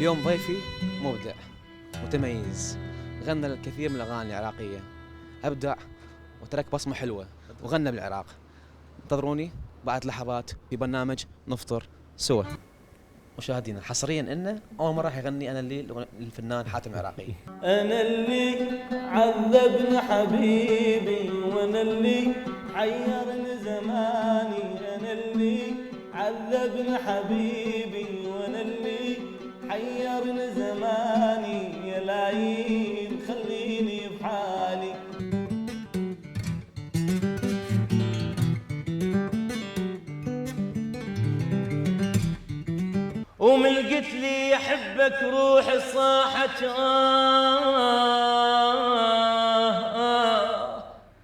اليوم ضيفي مبدع متميز، غنى الكثير من الأغاني العراقية، أبدع وترك بصمة حلوة وغنى بالعراق. انتظروني بعد لحظات في برنامج نفطر سوا. مشاهدينا حصريا انه اول مره راح يغني انا اللي الفنان حاتم العراقي. انا اللي عذبني حبيبي وانا اللي حيرني زماني، انا اللي عذبني حبيبي وانا اللي حيرني زماني، يا لايين خليني بحالي. ومن قلت لي احبك روحي صاحت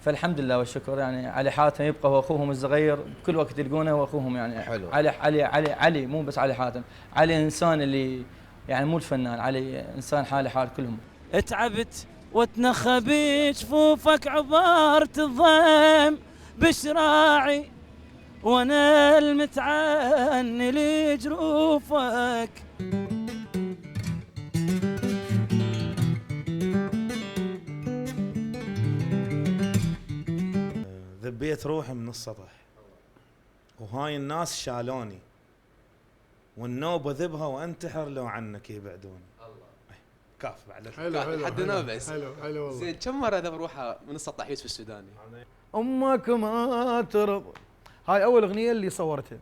فالحمد لله والشكر. يعني علي حاتم يبقى هو اخوهم الصغير، بكل وقت يلقونه هو اخوهم. يعني حلو. علي مو بس علي حاتم، علي انسان اللي يعني مو الفنان، علي انسان حالي حال كلهم. اتعبت واتنخى جفوفك عبارة الضيم بشراعي، وانا المتعني لجروفك. ذبيت روحي من السطح وهاي الناس شالوني، والنوبة ذبها وانتحر لو عنك يبعدوني. الله كاف بعد حلو حدنا بس حلو والله. زين كم مره ذب روحه من السطح يوسف السوداني؟ امك ما ترضى، هاي اول اغنيه اللي صورتها.